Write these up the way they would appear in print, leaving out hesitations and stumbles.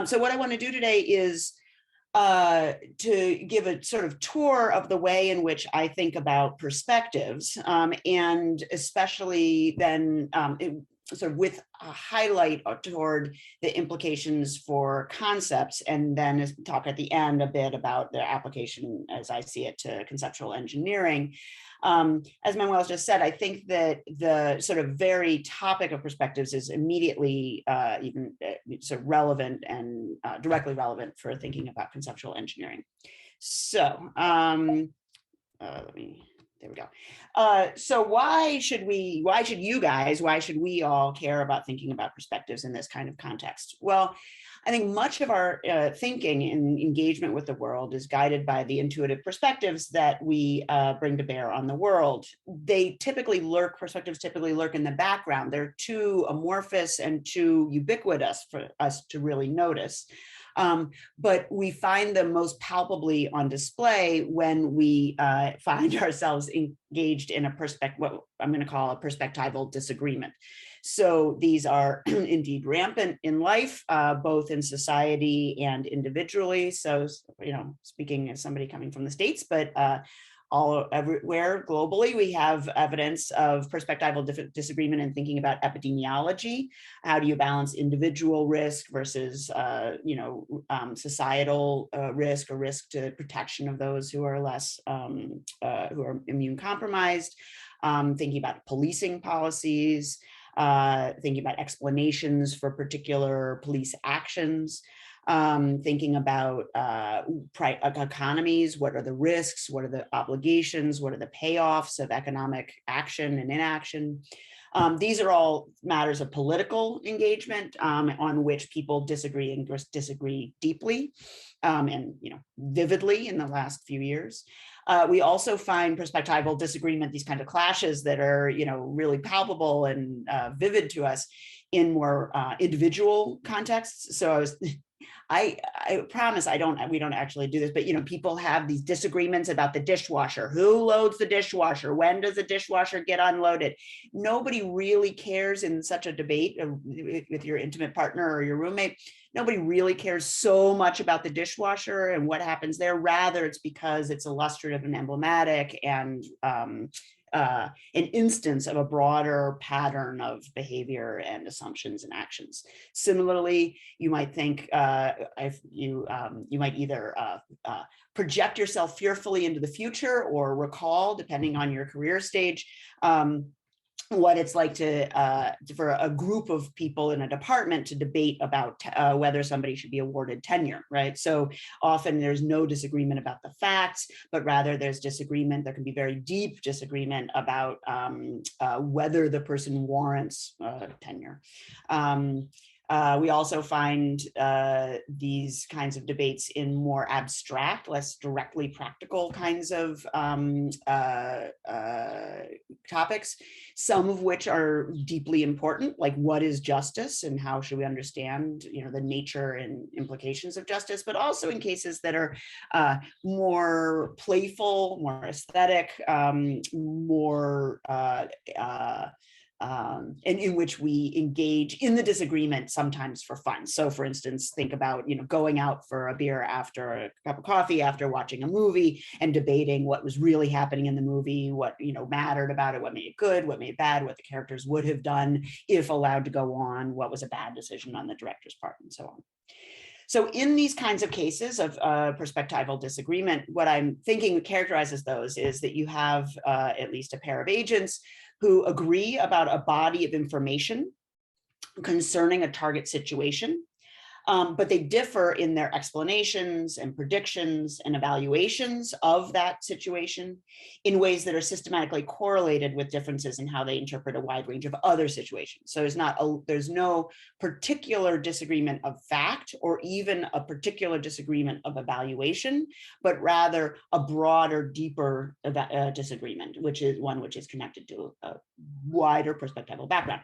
So what I want to do today is to give a sort of tour of the way in which I think about perspectives, and especially then sort of with a highlight toward the implications for concepts, and then talk at the end a bit about their application, as I see it, to conceptual engineering. As Manuel just said, I think that the sort of very topic of perspectives is immediately even sort of relevant and directly relevant for thinking about conceptual engineering. So there we go. So why should we all care about thinking about perspectives in this kind of context? Well, I think much of our thinking and engagement with the world is guided by the intuitive perspectives that we bring to bear on the world. Perspectives typically lurk in the background. They're too amorphous and too ubiquitous for us to really notice. But we find them most palpably on display when we find ourselves engaged in what I'm going to call a perspectival disagreement. So these are indeed rampant in life, both in society and individually. So, speaking as somebody coming from the States, but everywhere globally, we have evidence of perspectival disagreement in thinking about epidemiology. How do you balance individual risk versus, societal risk, or risk to protection of those who are less, who are immune compromised? Thinking about policing policies, thinking about explanations for particular police actions. Thinking about economies, what are the risks, what are the obligations, what are the payoffs of economic action and inaction. These are all matters of political engagement on which people disagree and disagree deeply and vividly in the last few years. We also find perspectival disagreement, these kind of clashes that are really palpable and vivid to us in more individual contexts. So I promise we don't actually do this, but people have these disagreements about the dishwasher. Who loads the dishwasher? When does the dishwasher get unloaded? Nobody really cares in such a debate with your intimate partner or your roommate. Nobody really cares so much about the dishwasher and what happens there. Rather, it's because it's illustrative and emblematic and an instance of a broader pattern of behavior and assumptions and actions. Similarly, you might think you might either project yourself fearfully into the future or recall, depending on your career stage, what it's like for a group of people in a department to debate about whether somebody should be awarded tenure, right? So often there's no disagreement about the facts, but rather there's disagreement. There can be very deep disagreement about whether the person warrants tenure. We also find these kinds of debates in more abstract, less directly practical kinds of topics, some of which are deeply important, like what is justice and how should we understand, the nature and implications of justice, but also in cases that are more playful, more aesthetic, more and in which we engage in the disagreement sometimes for fun. So for instance, think about, going out for a beer after a cup of coffee, after watching a movie, and debating what was really happening in the movie, what, mattered about it, what made it good, what made it bad, what the characters would have done if allowed to go on, what was a bad decision on the director's part, and so on. So in these kinds of cases of perspectival disagreement, what I'm thinking characterizes those is that you have at least a pair of agents who agree about a body of information concerning a target situation, but they differ in their explanations and predictions and evaluations of that situation in ways that are systematically correlated with differences in how they interpret a wide range of other situations. So there's no particular disagreement of fact or even a particular disagreement of evaluation, but rather a broader, deeper disagreement, which is connected to a wider perspectival background.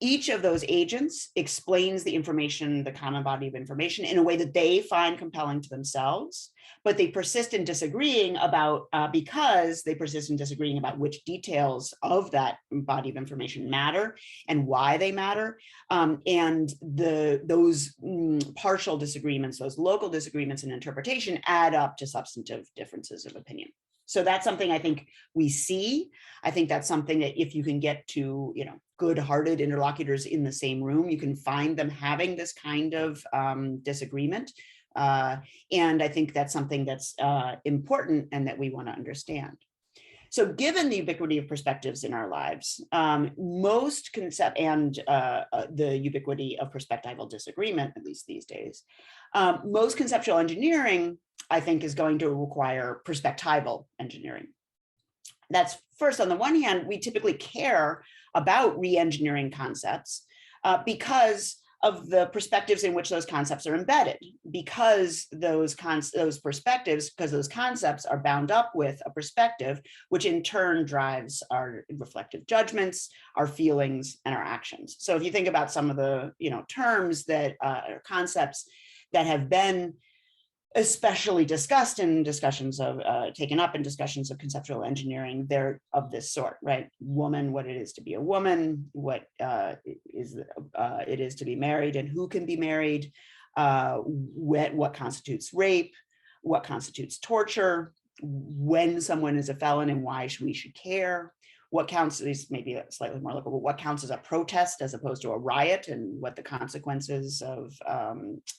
each of those agents explains the information, the common body of information, in a way that they find compelling to themselves, but they persist in disagreeing about, because they persist in disagreeing about which details of that body of information matter and why they matter. And those partial disagreements, those local disagreements in interpretation add up to substantive differences of opinion. So that's something I think we see. I think that's something that if you can get to, good-hearted interlocutors in the same room, you can find them having this kind of disagreement. And I think that's something that's important and that we want to understand. So given the ubiquity of perspectives in our lives, most concept and the ubiquity of perspectival disagreement, at least these days, most conceptual engineering, I think, is going to require perspectival engineering. That's first, on the one hand, we typically care about re-engineering concepts because of the perspectives in which those concepts are embedded, because those perspectives, because those concepts are bound up with a perspective, which in turn drives our reflective judgments, our feelings, and our actions. So if you think about some of the terms that are concepts that have been especially discussed in discussions of taken up in discussions of conceptual engineering, they're of this sort, right? Woman, what it is to be a woman, what it is to be married and who can be married, what constitutes rape, what constitutes torture, when someone is a felon and why we should care, what counts, at least maybe slightly more local, but what counts as a protest as opposed to a riot, and what the consequences of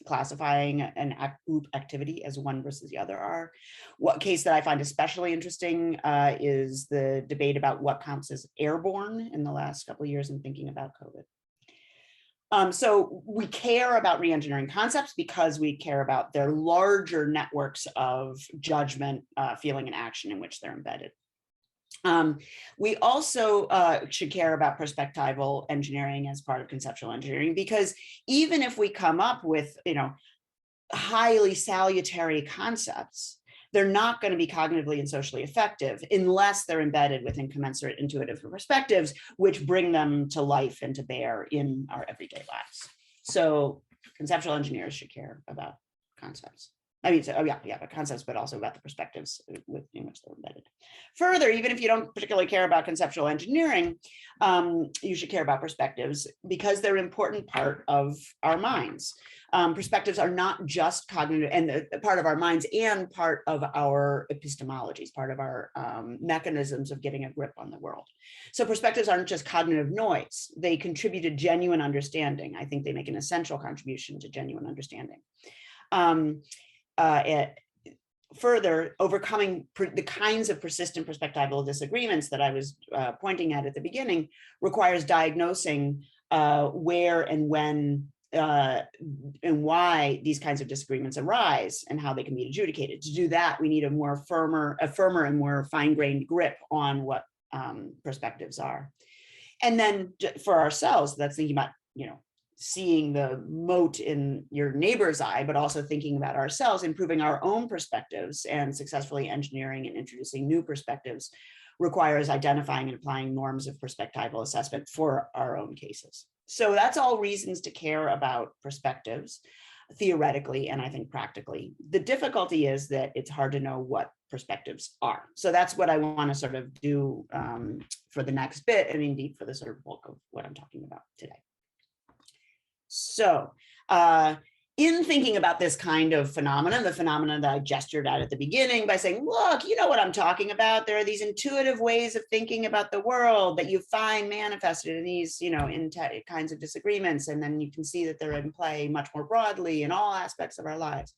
classifying an group activity as one versus the other are. What case that I find especially interesting is the debate about what counts as airborne in the last couple of years in thinking about COVID. So we care about re-engineering concepts because we care about their larger networks of judgment, feeling, and action in which they're embedded. We also should care about perspectival engineering as part of conceptual engineering, because even if we come up with, highly salutary concepts, they're not going to be cognitively and socially effective unless they're embedded within commensurate intuitive perspectives, which bring them to life and to bear in our everyday lives. So conceptual engineers should care about concepts. But concepts, but also about the perspectives in which they're embedded. Further, even if you don't particularly care about conceptual engineering, you should care about perspectives because they're an important part of our minds. Perspectives are not just cognitive and part of our minds and part of our epistemologies, part of our mechanisms of getting a grip on the world. So perspectives aren't just cognitive noise. They contribute to genuine understanding. I think they make an essential contribution to genuine understanding. Further, overcoming the kinds of persistent perspectival disagreements that I was pointing at the beginning requires diagnosing where and when and why these kinds of disagreements arise and how they can be adjudicated. To do that, we need a firmer and more fine-grained grip on what perspectives are. And then for ourselves, that's thinking about, seeing the mote in your neighbor's eye, but also thinking about ourselves, improving our own perspectives and successfully engineering and introducing new perspectives requires identifying and applying norms of perspectival assessment for our own cases. So that's all reasons to care about perspectives, theoretically, and I think practically. The difficulty is that it's hard to know what perspectives are. So that's what I want to sort of do for the next bit, and indeed for the sort of bulk of what I'm talking about today. So in thinking about this kind of phenomenon, the phenomenon that I gestured at the beginning by saying, look, you know what I'm talking about. There are these intuitive ways of thinking about the world that you find manifested in these, kinds of disagreements. And then you can see that they're in play much more broadly in all aspects of our lives.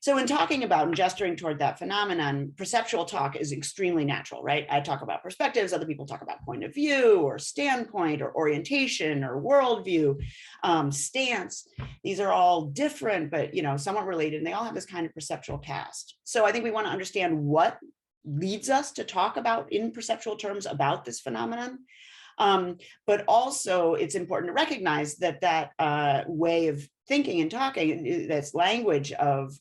So in talking about and gesturing toward that phenomenon, perceptual talk is extremely natural, right? I talk about perspectives, other people talk about point of view or standpoint or orientation or worldview, stance. These are all different, but somewhat related, and they all have this kind of perceptual cast. So I think we want to understand what leads us to talk about in perceptual terms about this phenomenon. But also it's important to recognize that that way of thinking and talking, that's language of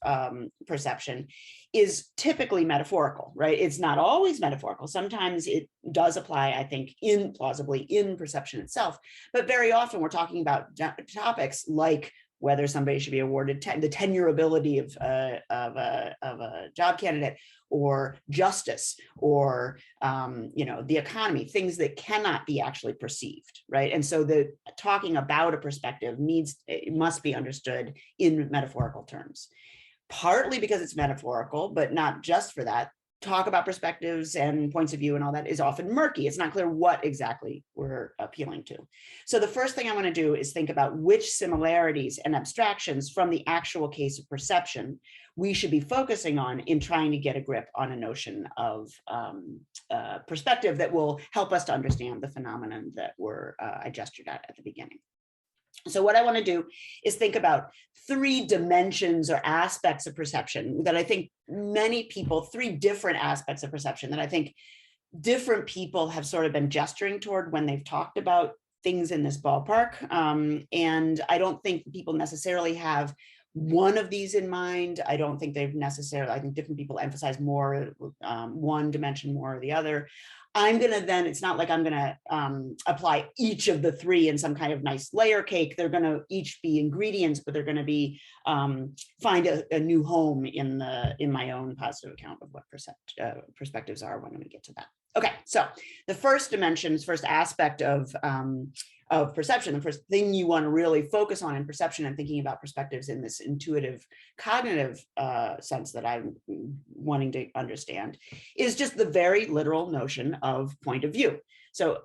perception, is typically metaphorical, right? It's not always metaphorical. Sometimes it does apply, I think, plausibly in perception itself, but very often we're talking about topics like whether somebody should be awarded the tenurability of a job candidate, or justice, or the economy, things that cannot be actually perceived, right? And so the talking about a perspective must be understood in metaphorical terms, partly because it's metaphorical, but not just for that. Talk about perspectives and points of view and all that is often murky. It's not clear what exactly we're appealing to. So the first thing I want to do is think about which similarities and abstractions from the actual case of perception we should be focusing on in trying to get a grip on a notion of perspective that will help us to understand the phenomenon that I gestured at the beginning. So what I want to do is think about 3 dimensions or aspects of perception that I think many people, 3 different aspects of perception that I think different people have sort of been gesturing toward when they've talked about things in this ballpark. And I don't think people necessarily have one of these in mind. I don't think they've necessarily, I think different people emphasize more one dimension more or the other. I'm going to then, it's not like I'm going to apply each of the 3 in some kind of nice layer cake. They're going to each be ingredients, but they're going to be find a new home in my own positive account of what perspectives are when we get to that. Okay, so the first dimensions, first aspect of perception, the first thing you want to really focus on in perception and thinking about perspectives in this intuitive cognitive sense that I'm wanting to understand, is just the very literal notion of point of view. So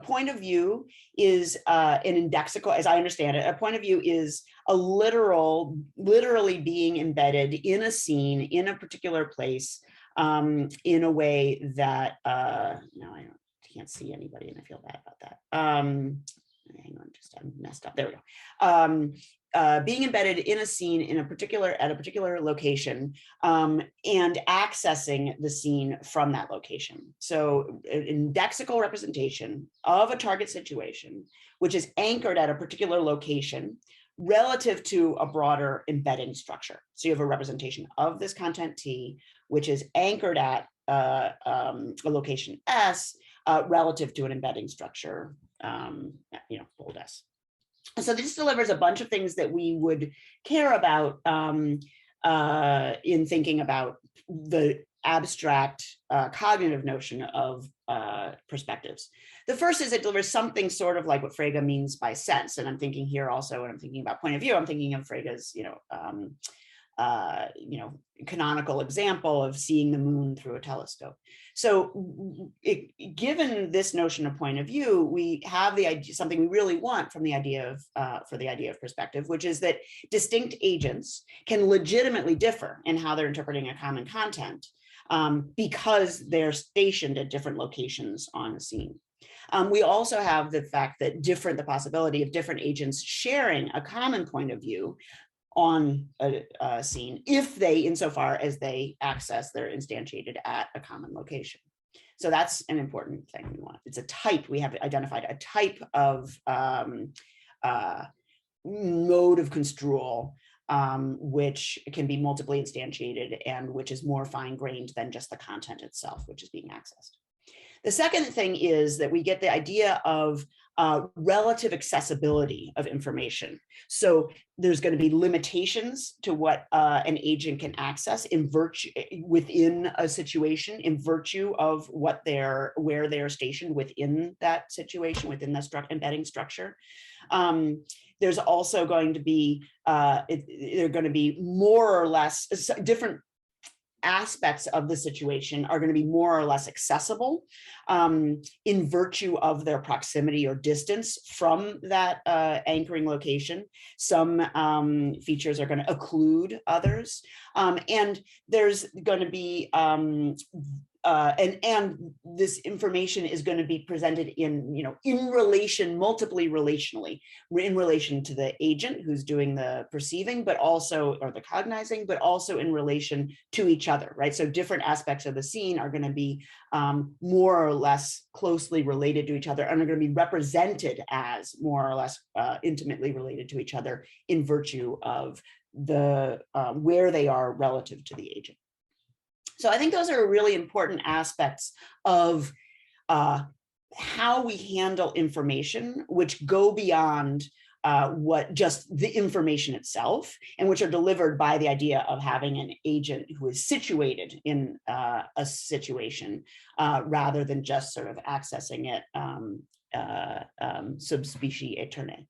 point of view is an indexical, as I understand it, a point of view is a literally being embedded in a scene, in a particular place, in a way that, no, I can't see anybody and I feel bad about that. Hang on, I'm messed up. There we go. Being embedded in a scene at a particular location, and accessing the scene from that location. So an indexical representation of a target situation, which is anchored at a particular location relative to a broader embedding structure. So you have a representation of this content T, which is anchored at a location S, relative to an embedding structure, bold S. So this delivers a bunch of things that we would care about in thinking about the abstract cognitive notion of perspectives. The first is it delivers something sort of like what Frege means by sense. And I'm thinking here also, when I'm thinking about point of view, I'm thinking of Frege's, canonical example of seeing the moon through a telescope. So given this notion of point of view, we have the idea, something we really want from the idea of, for the idea of perspective, which is that distinct agents can legitimately differ in how they're interpreting a common content because they're stationed at different locations on a scene. We also have the fact that the possibility of different agents sharing a common point of view on a scene, if they, insofar as they access, they're instantiated at a common location. So that's an important thing we want. It's a type, we have identified a type of mode of construal, which can be multiply instantiated and which is more fine-grained than just the content itself, which is being accessed. The second thing is that we get the idea of relative accessibility of information. So there's going to be limitations to what an agent can access within a situation in virtue of where they're stationed within that situation, within the embedding structure. There's also going to be, they're going to be more or less different aspects of the situation are going to be more or less accessible in virtue of their proximity or distance from that anchoring location. Some features are going to occlude others. And there's going to be and this information is going to be presented in, in relation, multiply relationally, in relation to the agent who's doing the perceiving, but also, or the cognizing, but also in relation to each other, right? So different aspects of the scene are going to be more or less closely related to each other, and are going to be represented as more or less intimately related to each other in virtue of the where they are relative to the agent. So I think those are really important aspects of how we handle information, which go beyond what just the information itself, and which are delivered by the idea of having an agent who is situated in a situation rather than just sort of accessing it sub specie aeternae.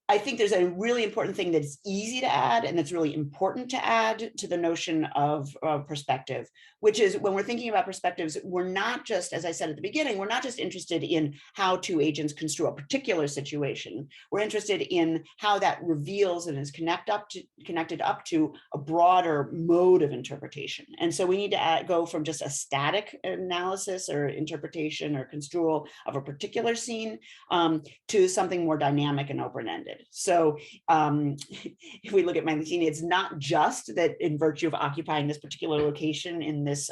I think there's a really important thing that's easy to add and that's really important to add to the notion of perspective, which is when we're thinking about perspectives, we're not just, as I said at the beginning, we're not just interested in how two agents construe a particular situation. We're interested in how that reveals and is connected up to a broader mode of interpretation. And so we need to go from just a static analysis or interpretation or construal of a particular scene to something more dynamic and open-ended. So if we look at Mancini, it's not just that in virtue of occupying this particular location in this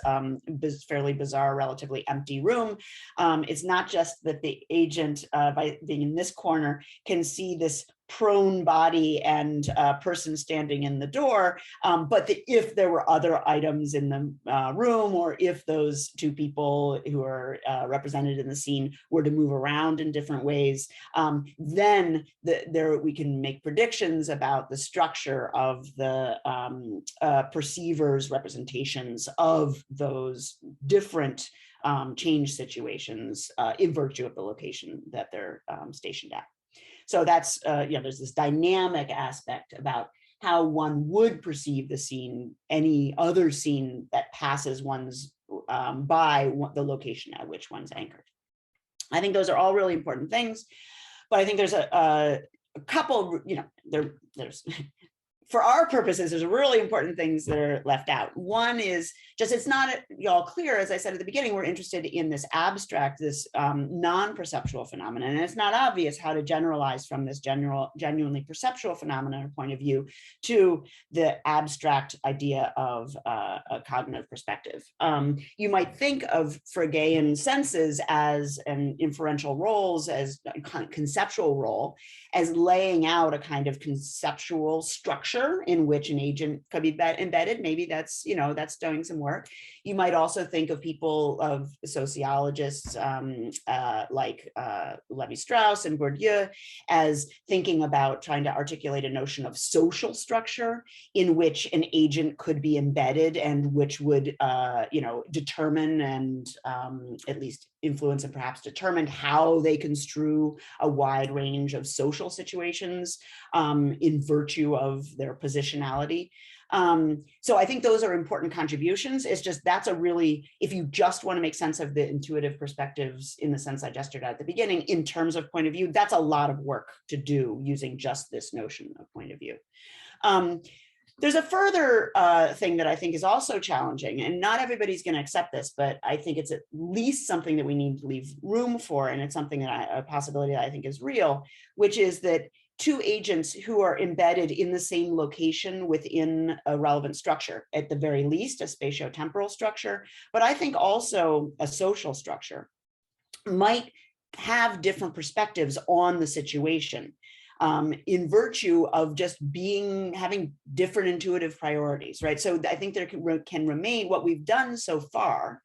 fairly bizarre, relatively empty room, it's not just that the agent, by being in this corner, can see this prone body and person standing in the door, but that if there were other items in the room, or if those two people who are represented in the scene were to move around in different ways, then we can make predictions about the structure of the perceiver's representations of those different change situations in virtue of the location that they're stationed at. So that's, there's this dynamic aspect about how one would perceive the scene, any other scene that passes one's by the location at which one's anchored. I think those are all really important things, but I think there's a couple, there's for our purposes, there's really important things that are left out. One is just, it's not all clear, as I said at the beginning, we're interested in this abstract, this non-perceptual phenomenon, and it's not obvious how to generalize from this genuinely perceptual phenomenon or point of view to the abstract idea of a cognitive perspective. You might think of Fregean senses as an inferential roles, as a conceptual role, as laying out a kind of conceptual structure in which an agent could be embedded. Maybe that's, that's doing some work. You might also think of people, of sociologists like Levi-Strauss and Bourdieu, as thinking about trying to articulate a notion of social structure in which an agent could be embedded, and which would, determine and at least influence and perhaps determine how they construe a wide range of social situations in virtue of their positionality. So I think those are important contributions. It's just, that's a really, if you just want to make sense of the intuitive perspectives in the sense I gestured at the beginning, in terms of point of view, that's a lot of work to do using just this notion of point of view. There's a further thing that I think is also challenging, and not everybody's going to accept this, but I think it's at least something that we need to leave room for, and it's something that a possibility that I think is real, which is that two agents who are embedded in the same location within a relevant structure, at the very least a spatiotemporal structure, but I think also a social structure, might have different perspectives on the situation. In virtue of just having different intuitive priorities, right? So I think there can remain, what we've done so far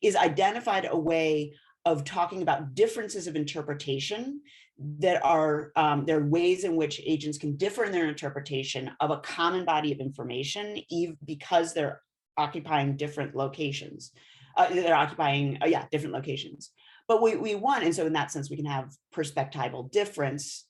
is identified a way of talking about differences of interpretation that are, there are ways in which agents can differ in their interpretation of a common body of information, because they're occupying different locations. Different locations. But we want, and so in that sense, we can have perspectival difference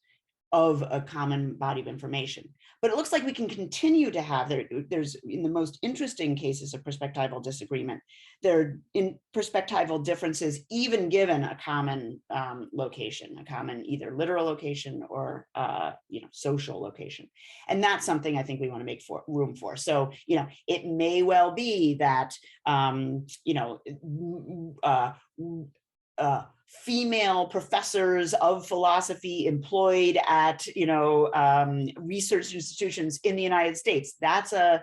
of a common body of information. But it looks like we can continue to have, there's in the most interesting cases of perspectival disagreement, there are in perspectival differences even given a common location, a common either literal location or social location. And that's something I think we want to make room for. So, it may well be that, female professors of philosophy employed at research institutions in the United States. That's a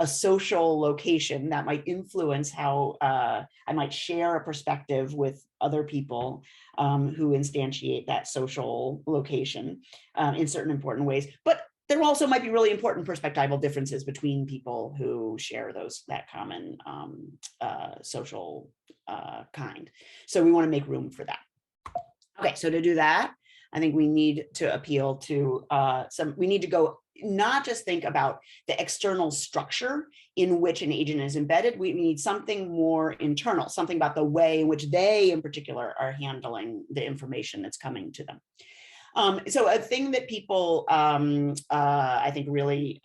social location that might influence how I might share a perspective with other people who instantiate that social location in certain important ways. But there also might be really important perspectival differences between people who share that common social kind. So we want to make room for that. Okay, so to do that, I think we need to appeal to we need to go not just think about the external structure in which an agent is embedded. We need something more internal, something about the way in which they in particular are handling the information that's coming to them. So a thing that people, I think, really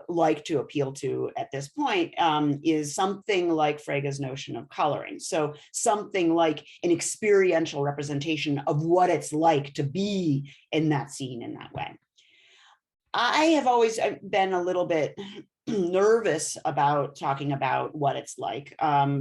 like to appeal to at this point is something like Frege's notion of coloring. So something like an experiential representation of what it's like to be in that scene in that way. I have always been a little bit nervous about talking about what it's like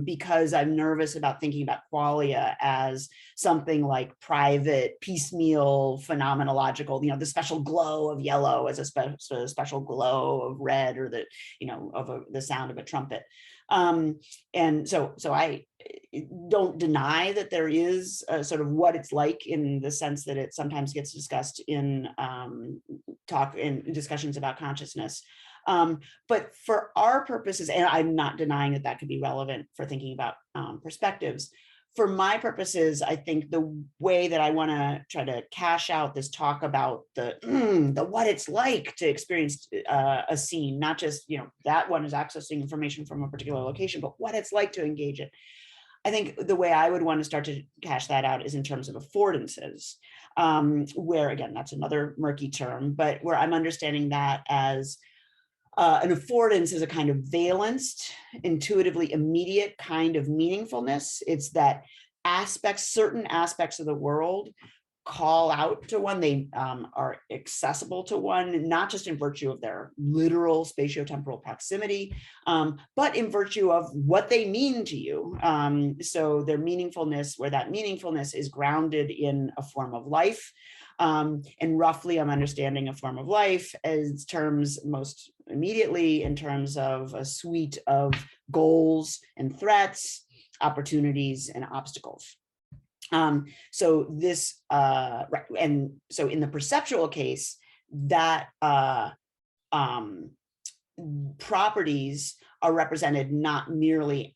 because I'm nervous about thinking about qualia as something like private, piecemeal, phenomenological, the special glow of yellow as a special glow of red, or the sound of a trumpet. And so I don't deny that there is a sort of what it's like in the sense that it sometimes gets discussed in discussions about consciousness. But for our purposes, and I'm not denying that could be relevant for thinking about perspectives, for my purposes, I think the way that I want to try to cash out this talk about the what it's like to experience a scene, not just, that one is accessing information from a particular location, but what it's like to engage it. I think the way I would want to start to cash that out is in terms of affordances, where, again, that's another murky term, but where I'm understanding that as an affordance is a kind of valenced, intuitively immediate kind of meaningfulness. It's that certain aspects of the world call out to one, they are accessible to one, not just in virtue of their literal spatiotemporal proximity, but in virtue of what they mean to you. So their meaningfulness, where that meaningfulness is grounded in a form of life. And roughly, I'm understanding a form of life as terms most immediately in terms of a suite of goals and threats, opportunities and obstacles. So this, right, and so in the perceptual case, that properties are represented not merely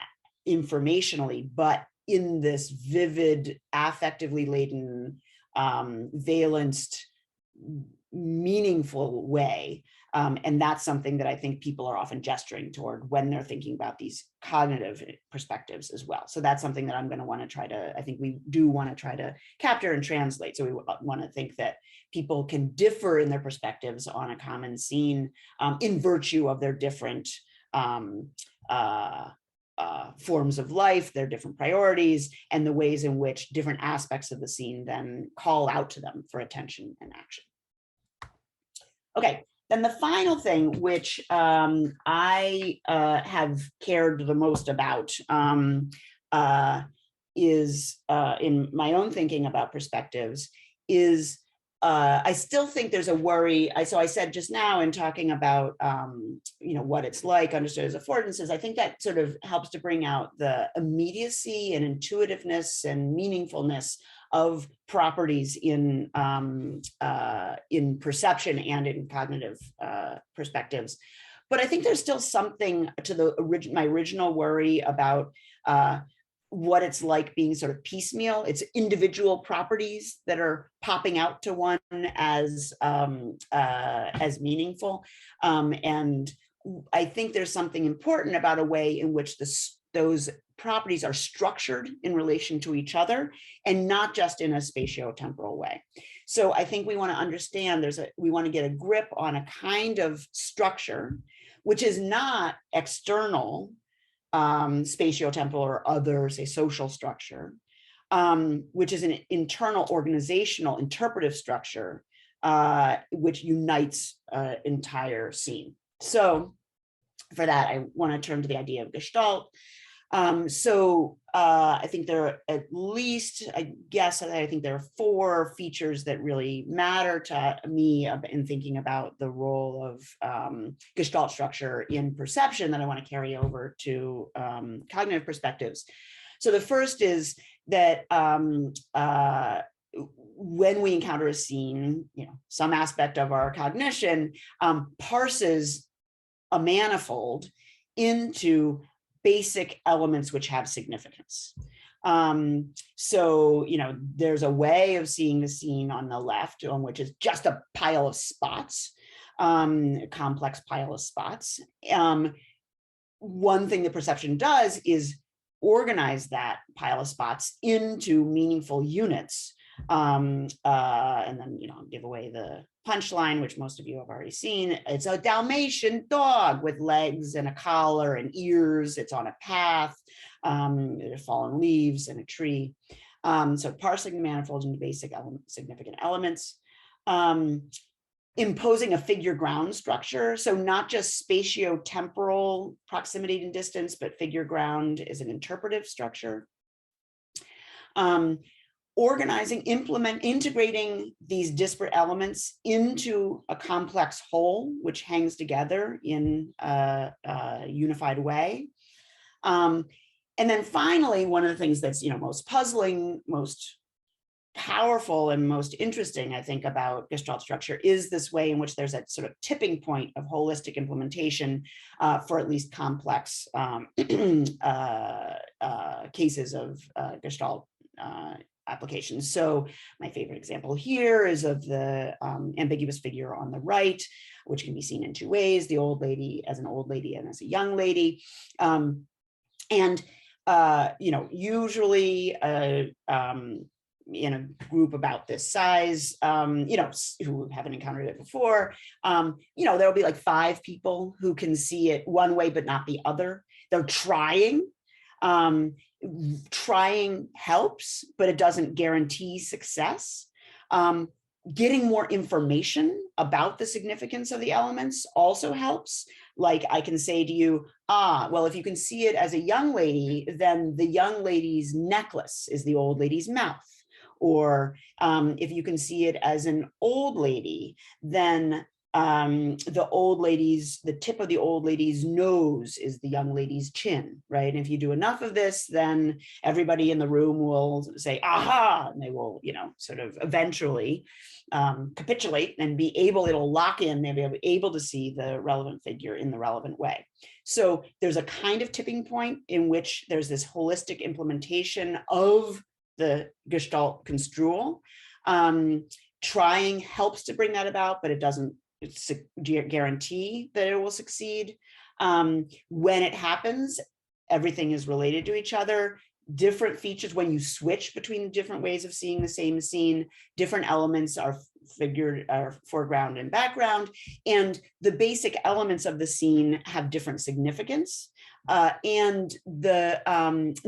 informationally, but in this vivid, affectively laden, valenced, meaningful way. And that's something that I think people are often gesturing toward when they're thinking about these cognitive perspectives as well. So that's something that I'm going to want to try to, I think we do want to try to capture and translate. So we want to think that people can differ in their perspectives on a common scene in virtue of their different forms of life, their different priorities, and the ways in which different aspects of the scene then call out to them for attention and action. Okay. Then the final thing, which I have cared the most about, is in my own thinking about perspectives, is I still think there's a worry. So I said just now in talking about what it's like understood as affordances, I think that sort of helps to bring out the immediacy and intuitiveness and meaningfulness of properties in perception and in cognitive perspectives. But I think there's still something to my original worry about what it's like being sort of piecemeal. It's individual properties that are popping out to one as meaningful. And I think there's something important about a way in which those properties are structured in relation to each other and not just in a spatiotemporal way. So I think we want to understand we want to get a grip on a kind of structure, which is not external, spatiotemporal or other, say, social structure, which is an internal organizational interpretive structure, which unites an entire scene. So for that, I want to turn to the idea of Gestalt. I think there are at least, I think there are 4 features that really matter to me in thinking about the role of Gestalt structure in perception that I want to carry over to cognitive perspectives. So the first is that when we encounter a scene, some aspect of our cognition parses a manifold into basic elements which have significance. So, there's a way of seeing the scene on the left, on which is just a pile of spots, a complex pile of spots. One thing the perception does is organize that pile of spots into meaningful units. And then, give away the punchline, which most of you have already seen. It's a Dalmatian dog with legs and a collar and ears. It's on a path. There's fallen leaves and a tree. So parsing the manifold into basic significant elements. Imposing a figure ground structure. So not just spatio-temporal proximity and distance, but figure ground is an interpretive structure. Organizing, integrating these disparate elements into a complex whole, which hangs together in a unified way. And then finally, one of the things that's most puzzling, most powerful, and most interesting, I think, about Gestalt structure is this way in which there's a sort of tipping point of holistic implementation for at least complex cases of Gestalt applications. So my favorite example here is of the ambiguous figure on the right, which can be seen in 2 ways: the old lady as an old lady and as a young lady. Usually in a group about this size, who haven't encountered it before, there'll be like 5 people who can see it one way but not the other. They're trying. Trying helps, but it doesn't guarantee success. Getting more information about the significance of the elements also helps. Like I can say to you, well, if you can see it as a young lady, then the young lady's necklace is the old lady's mouth. Or if you can see it as an old lady, then the tip of the old lady's nose is the young lady's chin, right? And if you do enough of this, then everybody in the room will say, aha, and they will, sort of eventually capitulate and it'll lock in, they'll be able to see the relevant figure in the relevant way. So there's a kind of tipping point in which there's this holistic implementation of the Gestalt construal. Trying helps to bring that about, but it doesn't guarantee that it will succeed. When it happens, everything is related to each other. Different features, when you switch between different ways of seeing the same scene, different elements are foreground and background, and the basic elements of the scene have different significance. And the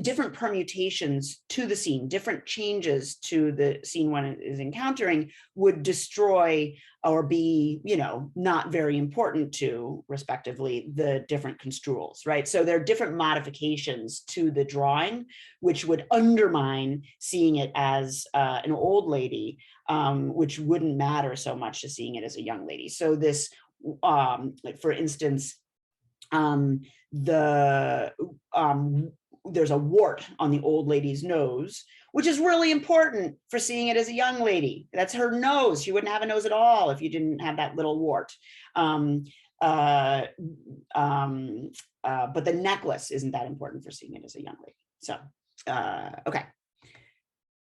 different permutations to the scene, different changes to the scene when it is encountering would destroy or be, not very important to, respectively, the different construals, right? So there are different modifications to the drawing, which would undermine seeing it as an old lady, which wouldn't matter so much to seeing it as a young lady. So this, like for instance, there's a wart on the old lady's nose, which is really important for seeing it as a young lady. That's her nose. She wouldn't have a nose at all if you didn't have that little wart. But the necklace isn't that important for seeing it as a young lady. So, okay.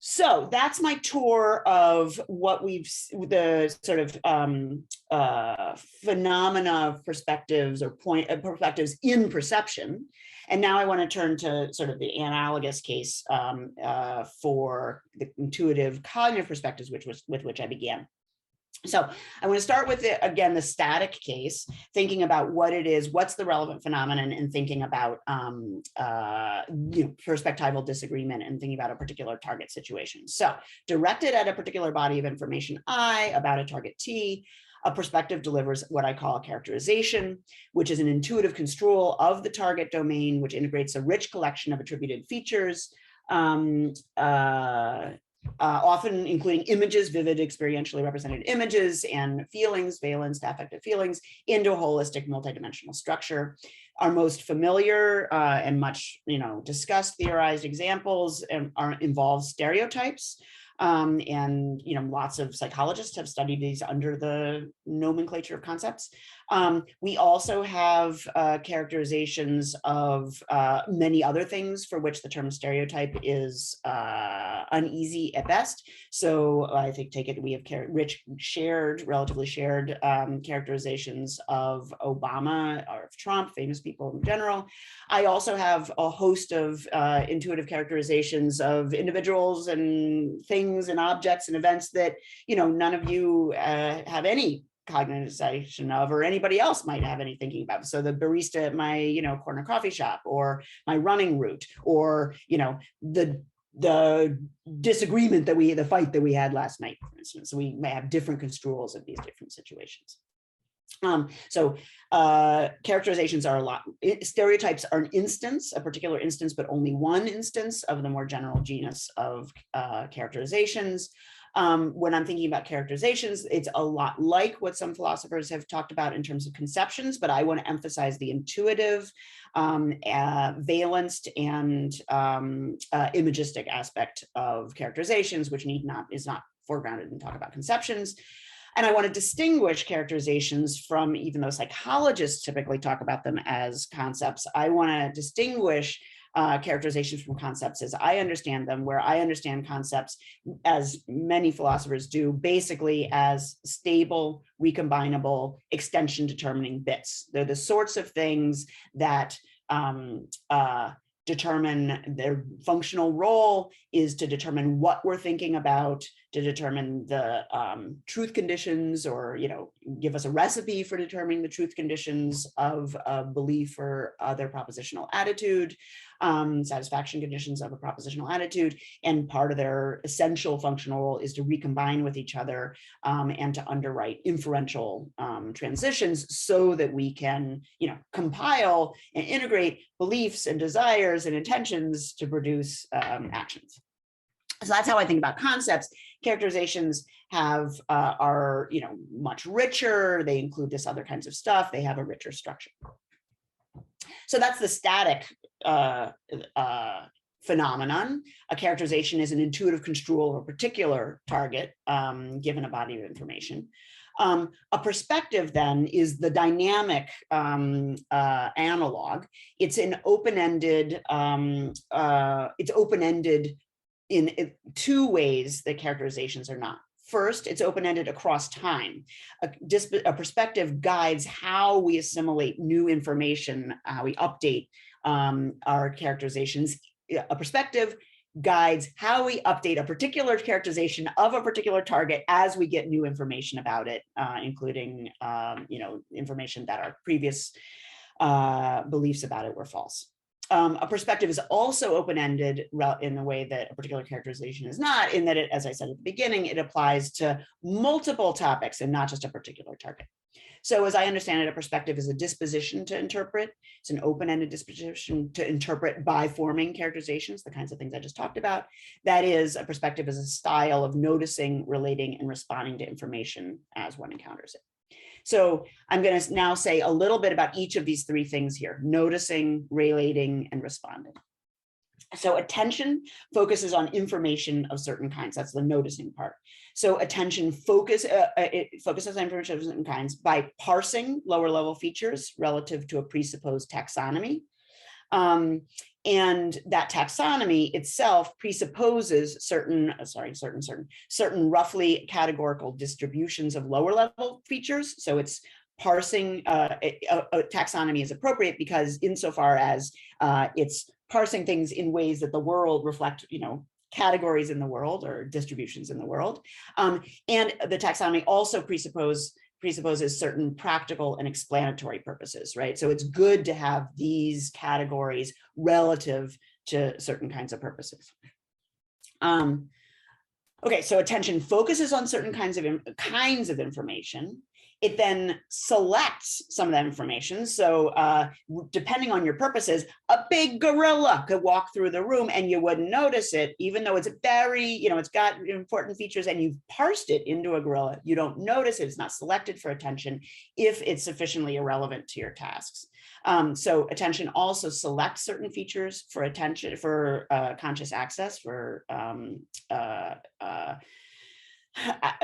So that's my tour of what the sort of phenomena of perspectives or perspectives in perception. And now I want to turn to sort of the analogous case for the intuitive cognitive perspectives, with which I began. So I want to start with, again, the static case, thinking about what it is, what's the relevant phenomenon, and thinking about perspectival disagreement and thinking about a particular target situation. So directed at a particular body of information I about a target T, a perspective delivers what I call a characterization, which is an intuitive construal of the target domain, which integrates a rich collection of attributed features, often including images, vivid experientially represented images, and feelings, valence, affective feelings, into a holistic multidimensional structure. Our most familiar and much discussed theorized examples involve stereotypes. And lots of psychologists have studied these under the nomenclature of concepts. We also have characterizations of many other things for which the term stereotype is uneasy at best. So I think, we have relatively shared characterizations of Obama or of Trump, famous people in general. I also have a host of intuitive characterizations of individuals and things and objects and events that none of you have any cognization of, or anybody else might have any thinking about. So the barista at my corner coffee shop, or my running route, or the disagreement the fight that we had last night, for instance. So we may have different construals of these different situations. Characterizations are a lot. Stereotypes are an instance, a particular instance, but only one instance of the more general genus of characterizations. When I'm thinking about characterizations, it's a lot like what some philosophers have talked about in terms of conceptions, but I want to emphasize the intuitive, valenced, and imagistic aspect of characterizations, which is not foregrounded in talk about conceptions. And I want to distinguish characterizations from, even though psychologists typically talk about them as concepts, I want to distinguish characterizations from concepts as I understand them, where I understand concepts, as many philosophers do, basically as stable, recombinable, extension determining bits. They're the sorts of things that determine their functional role is to determine what we're thinking about, to determine the truth conditions, or give us a recipe for determining the truth conditions of a belief or other propositional attitude, satisfaction conditions of a propositional attitude. And part of their essential functional role is to recombine with each other and to underwrite inferential transitions, so that we can compile and integrate beliefs and desires and intentions to produce actions. So that's how I think about concepts. Characterizations are much richer. They include this other kinds of stuff. They have a richer structure. So that's the static phenomenon. A characterization is an intuitive construal of a particular target given a body of information. A perspective then is the dynamic analog. It's an open-ended. It's open-ended in two ways that characterizations are not. First, it's open-ended across time. A perspective guides how we assimilate new information, how we update our characterizations. A perspective guides how we update a particular characterization of a particular target as we get new information about it, including information that our previous beliefs about it were false. A perspective is also open-ended in the way that a particular characterization is not, in that it, as I said at the beginning, it applies to multiple topics and not just a particular target. So as I understand it, a perspective is a disposition to interpret. It's an open-ended disposition to interpret by forming characterizations, the kinds of things I just talked about. That is, a perspective is a style of noticing, relating, and responding to information as one encounters it. So I'm going to now say a little bit about each of these three things here: noticing, relating, and responding. So attention focuses on information of certain kinds. That's the noticing part. So attention focuses on information of certain kinds by parsing lower level features relative to a presupposed taxonomy. And that taxonomy itself presupposes certain roughly categorical distributions of lower level features. So it's parsing, a taxonomy is appropriate because insofar as it's parsing things in ways that the world reflect, categories in the world or distributions in the world. And the taxonomy also presupposes certain practical and explanatory purposes, right? So it's good to have these categories relative to certain kinds of purposes. Okay, so attention focuses on certain kinds of information. It then selects some of that information. So depending on your purposes, a big gorilla could walk through the room and you wouldn't notice it, even though it's very, it's got important features and you've parsed it into a gorilla. You don't notice it. It's not selected for attention if it's sufficiently irrelevant to your tasks. So attention also selects certain features for attention, for conscious access, for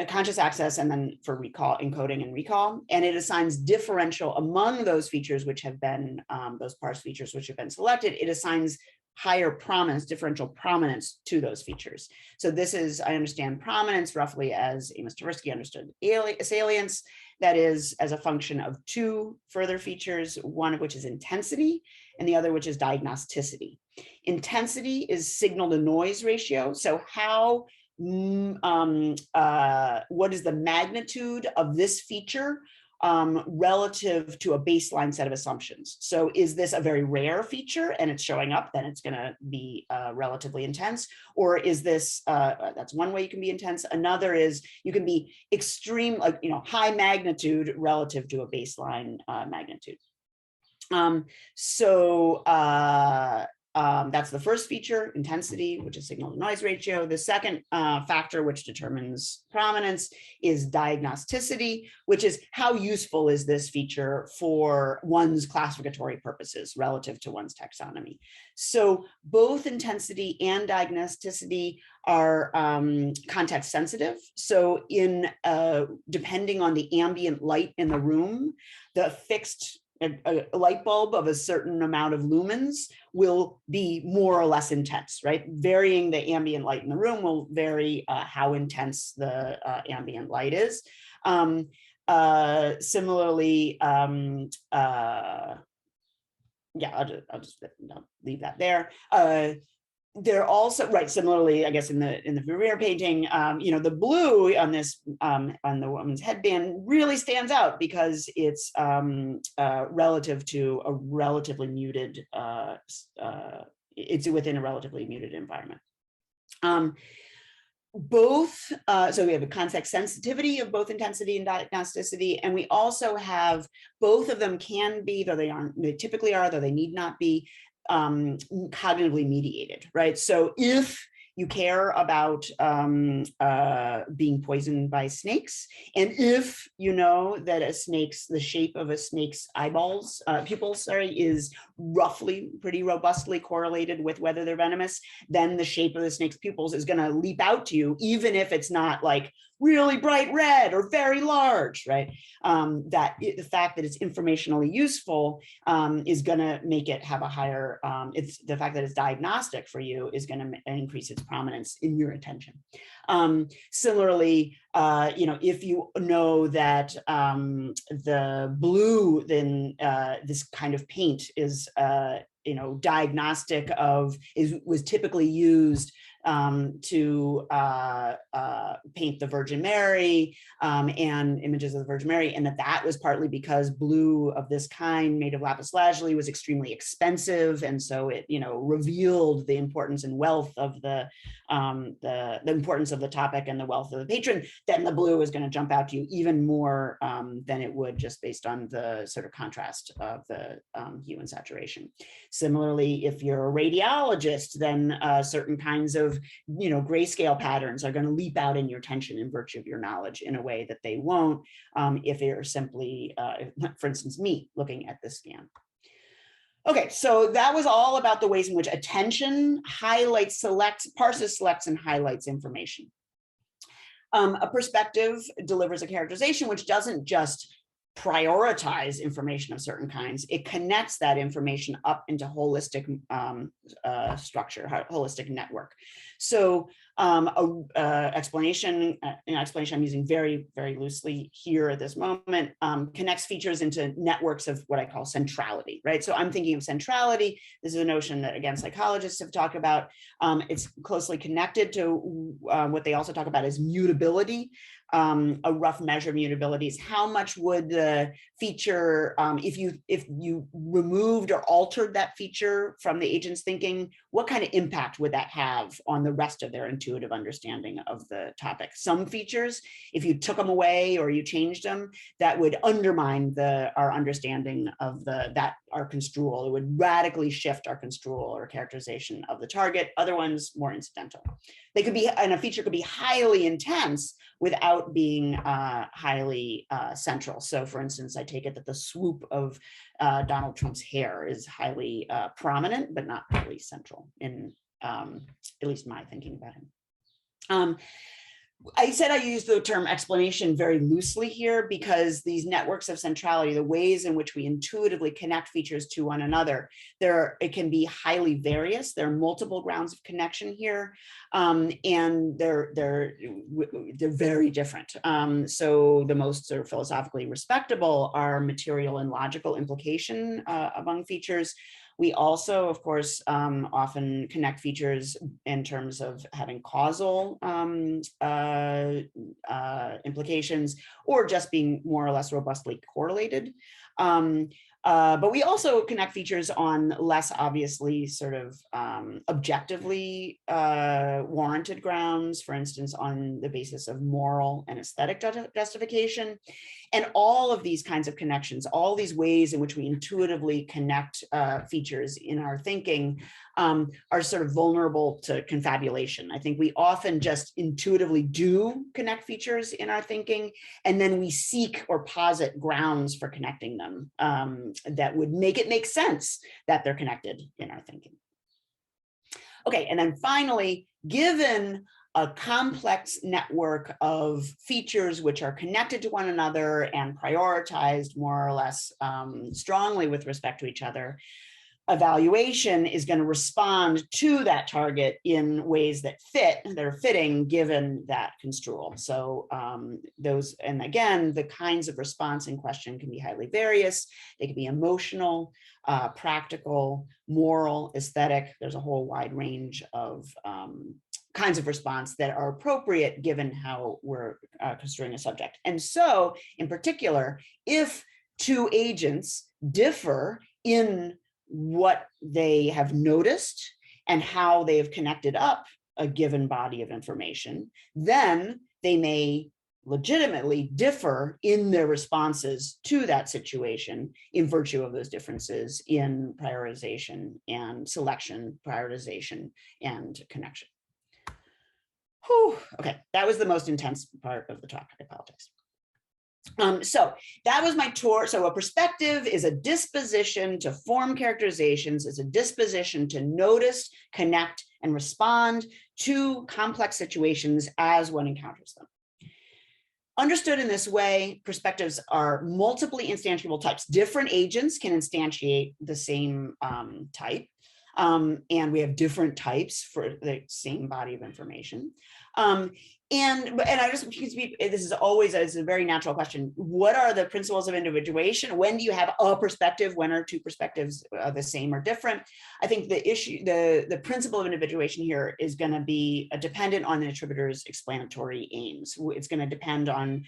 conscious access, and then for recall, encoding and recall. And it assigns differential among those features which have been, those parsed features which have been selected, it assigns higher prominence, differential prominence to those features. So this is, I understand prominence roughly as Amos Tversky understood salience, that is as a function of two further features, one of which is intensity and the other which is diagnosticity. Intensity is signal to noise ratio. So how, what is the magnitude of this feature relative to a baseline set of assumptions? So is this a very rare feature and it's showing up, then it's going to be relatively intense? Or is this, that's one way you can be intense. Another is you can be extreme, like, high magnitude relative to a baseline magnitude. That's the first feature, intensity, which is signal to noise ratio. The second factor which determines prominence is diagnosticity, which is how useful is this feature for one's classificatory purposes relative to one's taxonomy. So both intensity and diagnosticity are context sensitive. So depending on the ambient light in the room, the fixed a light bulb of a certain amount of lumens will be more or less intense, right? Varying the ambient light in the room will vary how intense the ambient light is. Similarly, yeah, I'll just leave that there. They're also, right, similarly, I guess in the Vermeer painting, the blue on this, on the woman's headband really stands out because it's relative to a relatively muted, it's within a relatively muted environment. So we have a context sensitivity of both intensity and diagnosticity, and we also have, both of them can be, though they typically are, though they need not be, cognitively mediated, right? So if you care about being poisoned by snakes, and if you know that the shape of a snake's eyeballs, pupils, is roughly pretty robustly correlated with whether they're venomous, then the shape of the snake's pupils is going to leap out to you, even if it's not like really bright red or very large, right? The fact that it's informationally useful is going to make it have a higher, the fact that it's diagnostic for you is going to increase its prominence in your attention. Similarly, if you know that the blue, then this kind of paint is, diagnostic of, was typically used to paint the Virgin Mary and images of the Virgin Mary, and that was partly because blue of this kind made of lapis lazuli was extremely expensive, and so it revealed the importance and wealth of the importance of the topic and the wealth of the patron. Then the blue is going to jump out to you even more than it would just based on the sort of contrast of the hue and saturation. Similarly, if you're a radiologist, then certain kinds of grayscale patterns are going to leap out in your attention in virtue of your knowledge in a way that they won't if you're simply, for instance, me looking at this scan. Okay, so that was all about the ways in which attention highlights, parses, selects, and highlights information. A perspective delivers a characterization which doesn't just prioritize information of certain kinds, it connects that information up into holistic structure, holistic network. So an explanation I'm using very, very loosely here at this moment, connects features into networks of what I call centrality, right? So I'm thinking of centrality. This is a notion that, again, psychologists have talked about. It's closely connected to what they also talk about as mutability. A rough measure of mutability is how much would the feature, if you removed or altered that feature from the agent's thinking, what kind of impact would that have on the rest of their intuitive understanding of the topic? Some features, if you took them away or you changed them, that would undermine our understanding of our construal. It would radically shift our construal or characterization of the target. Other ones more incidental. They could be, and a feature could be highly intense without being highly central. So for instance, I take it that the swoop of Donald Trump's hair is highly prominent, but not really central in at least my thinking about him. I said I use the term explanation very loosely here because these networks of centrality, the ways in which we intuitively connect features to one another, it can be highly various. There are multiple grounds of connection here, and they're very different. So the most sort of philosophically respectable are material and logical implication among features. We also, of course, often connect features in terms of having causal implications or just being more or less robustly correlated. But we also connect features on less obviously sort of objectively warranted grounds, for instance, on the basis of moral and aesthetic justification. And all of these kinds of connections, all these ways in which we intuitively connect features in our thinking are sort of vulnerable to confabulation. I think we often just intuitively do connect features in our thinking, and then we seek or posit grounds for connecting them that would make it make sense that they're connected in our thinking. Okay, and then finally, given a complex network of features which are connected to one another and prioritized more or less strongly with respect to each other, evaluation is going to respond to that target in ways that are fitting given that construal. So those, and again, the kinds of response in question can be highly various. They can be emotional, practical, moral, aesthetic. There's a whole wide range of kinds of response that are appropriate given how we're construing a subject. And so in particular, if two agents differ in what they have noticed and how they have connected up a given body of information, then they may legitimately differ in their responses to that situation in virtue of those differences in prioritization and selection, prioritization and connection. Whew. Okay, that was the most intense part of the talk. I apologize. So that was my tour. So a perspective is a disposition to form characterizations. It's a disposition to notice, connect, and respond to complex situations as one encounters them. Understood in this way, perspectives are multiply instantiable types. Different agents can instantiate the same type. And we have different types for the same body of information. And I just, this is always a very natural question. What are the principles of individuation? When do you have a perspective? When are two perspectives the same or different? I think the issue, the principle of individuation here is going to be dependent on the attributor's explanatory aims. It's going to depend on,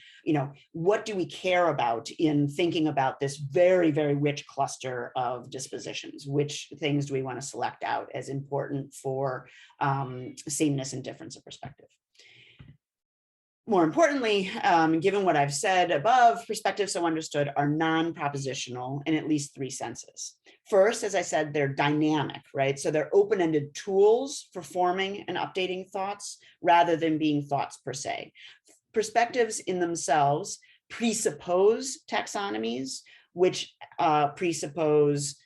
what do we care about in thinking about this very, very rich cluster of dispositions? Which things do we want to select out as important for sameness and difference of perspective? More importantly, given what I've said above, perspectives so understood are non-propositional in at least three senses. First, as I said, they're dynamic, right? So they're open-ended tools for forming and updating thoughts rather than being thoughts per se. Perspectives in themselves presuppose taxonomies, which presuppose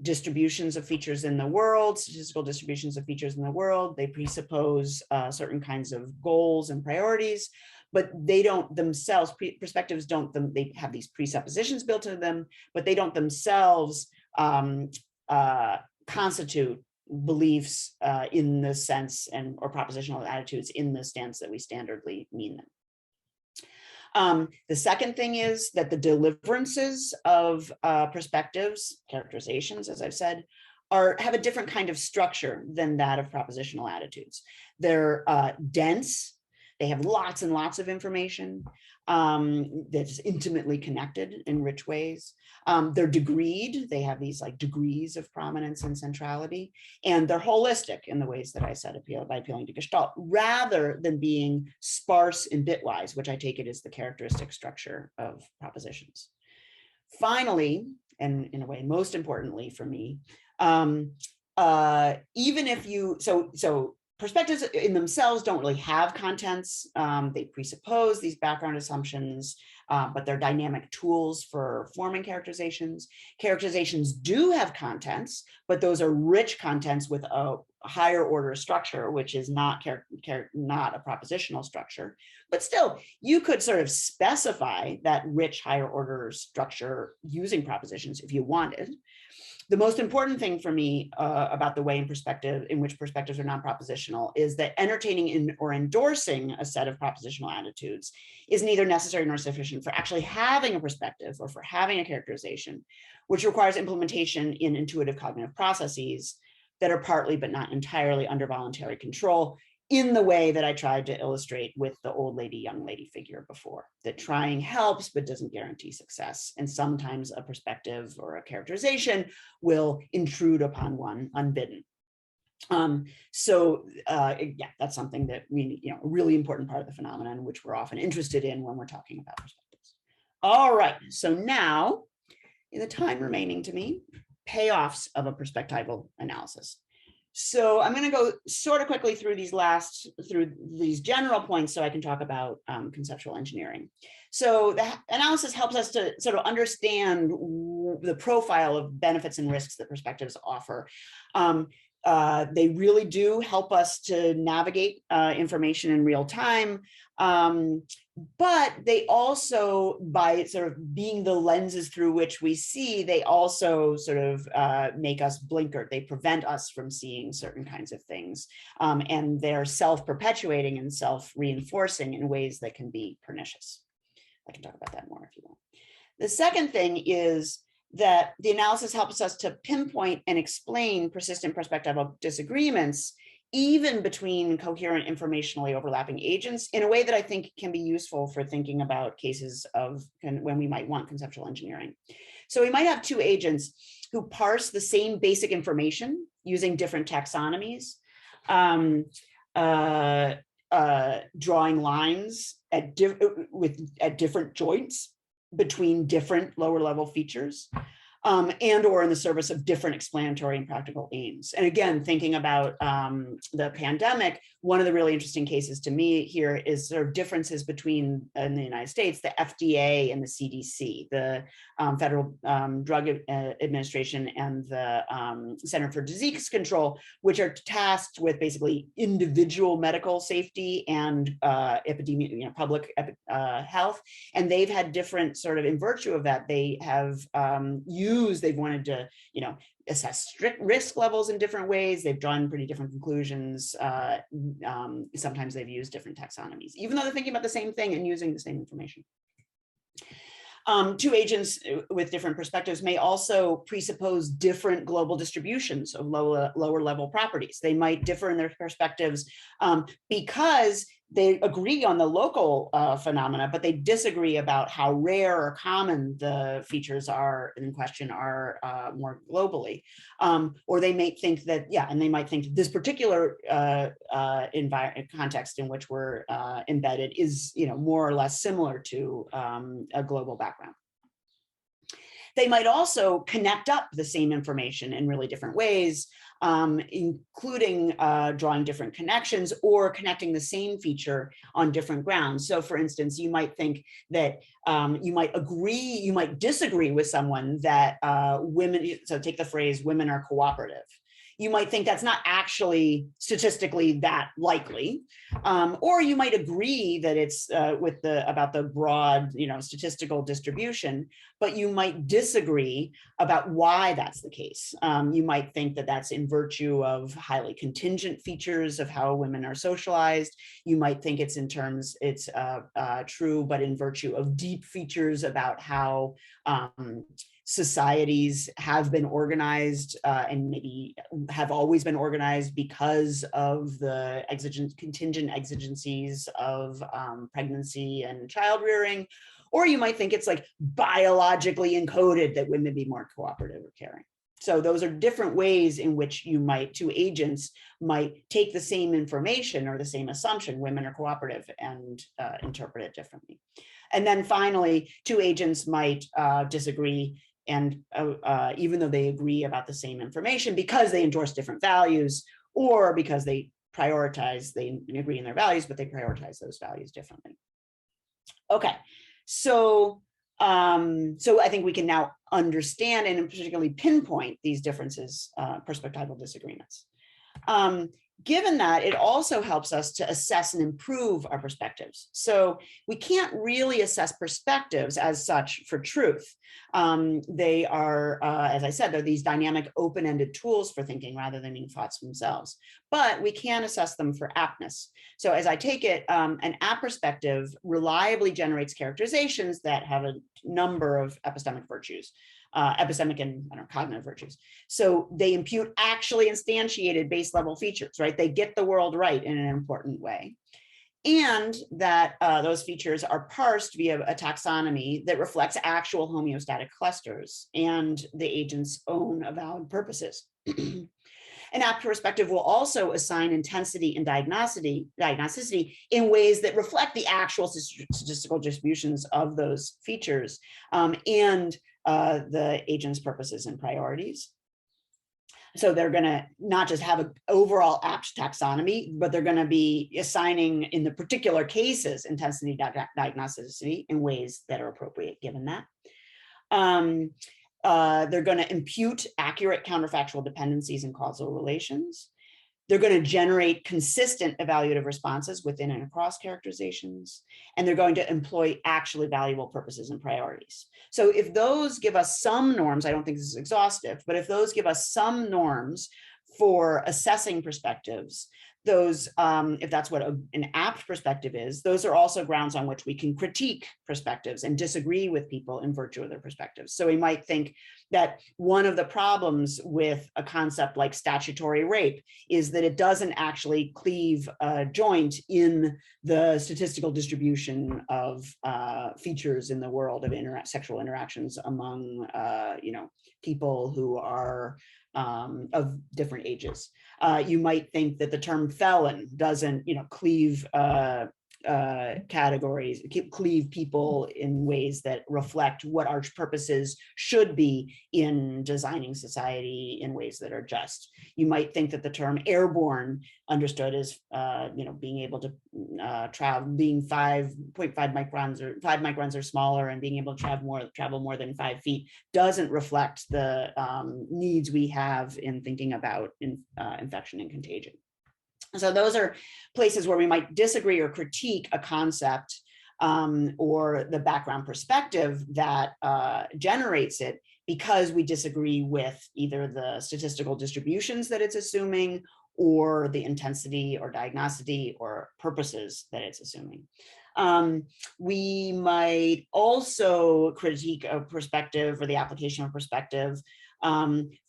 distributions of features in the world, statistical distributions of features in the world. They presuppose certain kinds of goals and priorities, but they don't themselves, perspectives don't, they have these presuppositions built into them, but they don't themselves constitute beliefs in the sense or propositional attitudes in the sense that we standardly mean them. The second thing is that the deliverances of perspectives, characterizations, as I've said, have a different kind of structure than that of propositional attitudes. They're dense. They have lots and lots of information that's intimately connected in rich ways. They're degreed. They have these like degrees of prominence and centrality, and they're holistic in the ways that I said, by appealing to Gestalt, rather than being sparse and bitwise, which I take it is the characteristic structure of propositions. Finally, and in a way, most importantly for me, even if you, so perspectives in themselves don't really have contents. They presuppose these background assumptions, but they're dynamic tools for forming characterizations. Characterizations do have contents, but those are rich contents with a higher order structure, which is not a propositional structure. But still, you could sort of specify that rich higher order structure using propositions if you wanted. The most important thing for me about the way in which perspectives are non-propositional is that entertaining or endorsing a set of propositional attitudes is neither necessary nor sufficient for actually having a perspective or for having a characterization, which requires implementation in intuitive cognitive processes that are partly but not entirely under voluntary control, in the way that I tried to illustrate with the old lady, young lady figure before, that trying helps but doesn't guarantee success. And sometimes a perspective or a characterization will intrude upon one unbidden. Yeah, that's something that a really important part of the phenomenon, which we're often interested in when we're talking about perspectives. All right, so now, in the time remaining to me, payoffs of a perspectival analysis. So I'm going to go sort of quickly through these general points so I can talk about conceptual engineering. So the analysis helps us to sort of understand the profile of benefits and risks that perspectives offer. They really do help us to navigate information in real time. But they also, by sort of being the lenses through which we see, they also sort of make us blinkered. They prevent us from seeing certain kinds of things. And they're self-perpetuating and self-reinforcing in ways that can be pernicious. I can talk about that more if you want. The second thing is that the analysis helps us to pinpoint and explain persistent perspectival disagreements, even between coherent informationally overlapping agents, in a way that I think can be useful for thinking about cases of when we might want conceptual engineering. So we might have two agents who parse the same basic information using different taxonomies, drawing lines at different joints between different lower level features. And or in the service of different explanatory and practical aims. And again, thinking about the pandemic, one of the really interesting cases to me here is sort of differences between, in the United States, the FDA and the CDC, the Federal Drug Administration and the Center for Disease Control, which are tasked with basically individual medical safety and public health. And they've had different sort of, in virtue of that, they have they've wanted to, assess strict risk levels in different ways. They've drawn pretty different conclusions. Sometimes they've used different taxonomies, even though they're thinking about the same thing and using the same information. Two agents with different perspectives may also presuppose different global distributions of lower level properties. They might differ in their perspectives because they agree on the local phenomena, but they disagree about how rare or common the features are in question are more globally. Or they may think that, and they might think this particular context in which we're embedded is, more or less similar to a global background. They might also connect up the same information in really different ways, including drawing different connections or connecting the same feature on different grounds. So for instance, you might think that you might disagree with someone that women, so take the phrase, women are cooperative. You might think that's not actually statistically that likely, or you might agree that it's about the broad, statistical distribution, but you might disagree about why that's the case. You might think that that's in virtue of highly contingent features of how women are socialized. You might think it's true, but in virtue of deep features about how societies have been organized and maybe have always been organized because of the contingent exigencies of pregnancy and child rearing. Or you might think it's like biologically encoded that women be more cooperative or caring. So those are different ways in which two agents might take the same information or the same assumption, women are cooperative, and interpret it differently. And then finally, two agents might disagree, and even though they agree about the same information, because they endorse different values, or because they agree in their values, but they prioritize those values differently. Okay, so I think we can now understand and particularly pinpoint these differences, perspectival disagreements. Given that, it also helps us to assess and improve our perspectives. So we can't really assess perspectives as such for truth. They are, as I said, they're these dynamic open-ended tools for thinking rather than being thoughts themselves. But we can assess them for aptness. So as I take it, an apt perspective reliably generates characterizations that have a number of epistemic virtues. Epistemic and cognitive virtues. So they impute actually instantiated base level features, right? They get the world right in an important way. And that those features are parsed via a taxonomy that reflects actual homeostatic clusters and the agent's own avowed purposes. An apt perspective will also assign intensity and diagnosticity in ways that reflect the actual statistical distributions of those features and the agent's purposes and priorities. So they're going to not just have an overall apt taxonomy, but they're going to be assigning, in the particular cases, intensity diagnosticity in ways that are appropriate given that. They're going to impute accurate counterfactual dependencies and causal relations. They're going to generate consistent evaluative responses within and across characterizations, and they're going to employ actually valuable purposes and priorities. So if those give us some norms, I don't think this is exhaustive, but if those give us some norms for assessing perspectives, those, if that's what an apt perspective is, those are also grounds on which we can critique perspectives and disagree with people in virtue of their perspectives. So we might think that one of the problems with a concept like statutory rape is that it doesn't actually cleave a joint in the statistical distribution of features in the world of sexual interactions among people who are of different ages. You might think that the term felon doesn't, cleave categories, cleave people in ways that reflect what our purposes should be in designing society in ways that are just. You might think that the term airborne, understood as being able to travel, being 5.5 microns or 5 microns or smaller, and being able to travel more than 5 feet, doesn't reflect the needs we have in thinking about infection and contagion. So those are places where we might disagree or critique a concept or the background perspective that generates it, because we disagree with either the statistical distributions that it's assuming or the intensity or diagnosticity or purposes that it's assuming. We might also critique a perspective or the application of perspective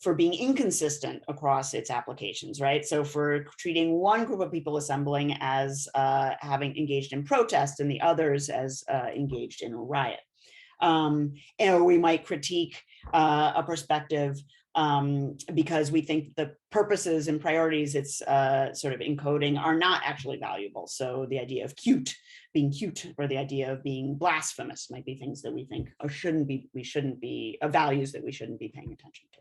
for being inconsistent across its applications, right? So for treating one group of people assembling as having engaged in protest and the others as engaged in a riot. And we might critique a perspective because we think the purposes and priorities it's sort of encoding are not actually valuable. So the idea of being cute, or the idea of being blasphemous might be things that we think or shouldn't be values that we shouldn't be paying attention to.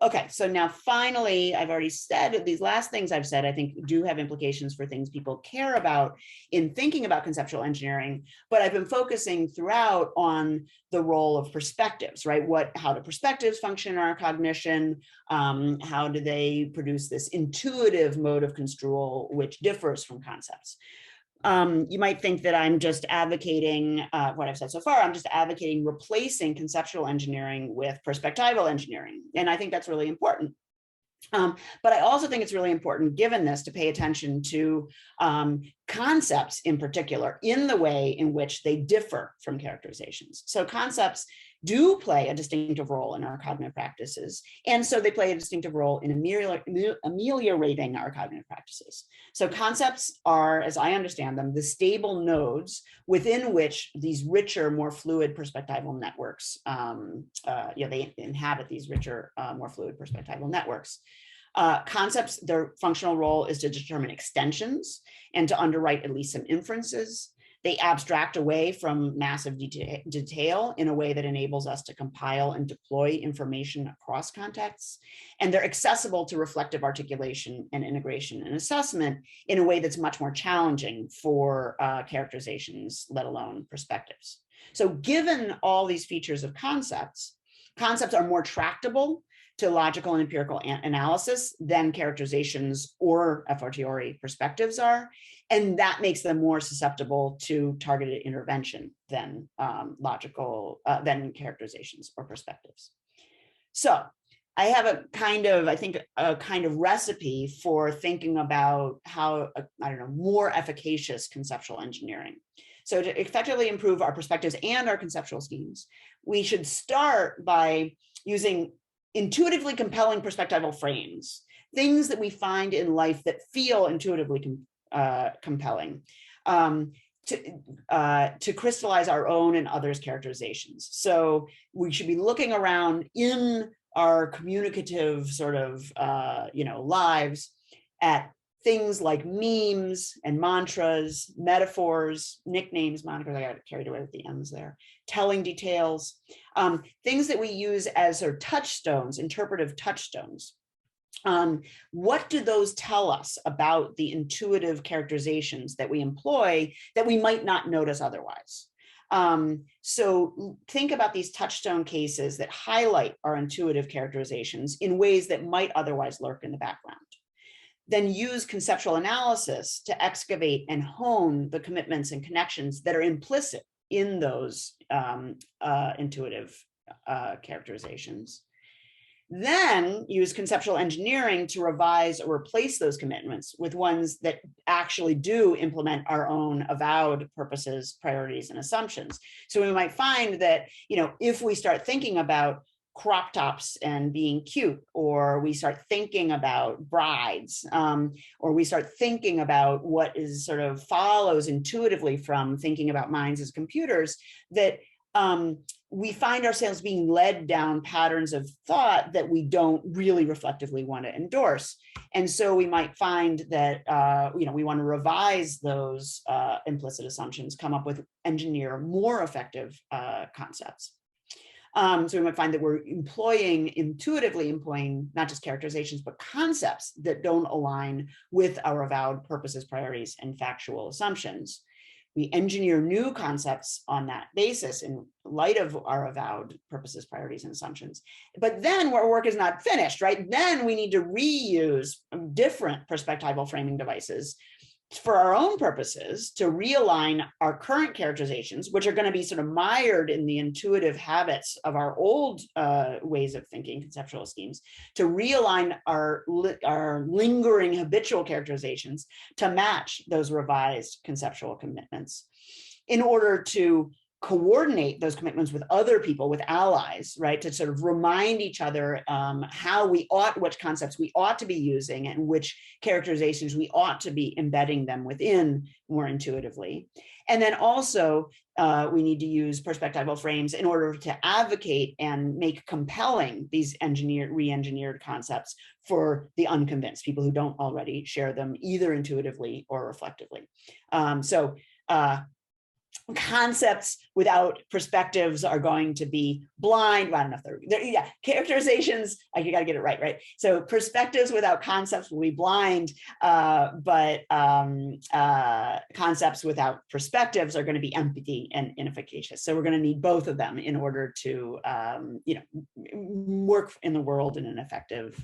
Okay, so now finally, I've already said these last things I've said, I think do have implications for things people care about in thinking about conceptual engineering, but I've been focusing throughout on the role of perspectives, right? How do perspectives function in our cognition? How do they produce this intuitive mode of construal, which differs from concepts? You might think that I'm just advocating what I've said so far. I'm just advocating replacing conceptual engineering with perspectival engineering. And I think that's really important. But I also think it's really important, given this, to pay attention to concepts in particular in the way in which they differ from characterizations. So concepts do play a distinctive role in our cognitive practices. And so they play a distinctive role in ameliorating our cognitive practices. So concepts are, as I understand them, the stable nodes within which these richer, more fluid perspectival networks, they inhabit these richer, more fluid perspectival networks. Concepts, their functional role is to determine extensions and to underwrite at least some inferences. They abstract away from massive detail in a way that enables us to compile and deploy information across contexts. And they're accessible to reflective articulation and integration and assessment in a way that's much more challenging for characterizations, let alone perspectives. So given all these features of concepts are more tractable to logical and empirical analysis than characterizations or a fortiori perspectives are. And that makes them more susceptible to targeted intervention than than characterizations or perspectives. So I have a kind of recipe for thinking about how, more efficacious conceptual engineering. So to effectively improve our perspectives and our conceptual schemes, we should start by using intuitively compelling perspectival frames, things that we find in life that feel intuitively compelling, to crystallize our own and others' characterizations. So we should be looking around in our communicative sort of, lives at things like memes and mantras, metaphors, nicknames, monikers, I got carried away with the M's there, telling details, things that we use as sort of touchstones, interpretive touchstones. What do those tell us about the intuitive characterizations that we employ that we might not notice otherwise? So think about these touchstone cases that highlight our intuitive characterizations in ways that might otherwise lurk in the background. Then use conceptual analysis to excavate and hone the commitments and connections that are implicit in those intuitive characterizations. Then use conceptual engineering to revise or replace those commitments with ones that actually do implement our own avowed purposes, priorities, and assumptions. So we might find that, if we start thinking about crop tops and being cute, or we start thinking about brides, or we start thinking about what is sort of follows intuitively from thinking about minds as computers, that we find ourselves being led down patterns of thought that we don't really reflectively want to endorse. And so we might find that, we want to revise those implicit assumptions, come up with engineer more effective concepts. So we might find that we're intuitively employing not just characterizations, but concepts that don't align with our avowed purposes, priorities, and factual assumptions. We engineer new concepts on that basis in light of our avowed purposes, priorities, and assumptions. But then our work is not finished, right? Then we need to reuse different perspectival framing devices for our own purposes to realign our current characterizations, which are going to be sort of mired in the intuitive habits of our old ways of thinking, conceptual schemes, to realign our lingering habitual characterizations to match those revised conceptual commitments in order to coordinate those commitments with other people, with allies, right? To sort of remind each other which concepts we ought to be using and which characterizations we ought to be embedding them within more intuitively. And then also we need to use perspectival frames in order to advocate and make compelling these re-engineered concepts for the unconvinced, people who don't already share them either intuitively or reflectively. concepts without perspectives are going to be blind. Well, I don't know if they're yeah, characterizations, you got to get it right. So perspectives without concepts will be blind, but concepts without perspectives are going to be empty and inefficacious. So we're going to need both of them in order to work in the world in an effective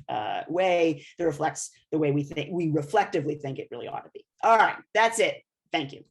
way that reflects the way we reflectively think it really ought to be. All right, that's it. Thank you.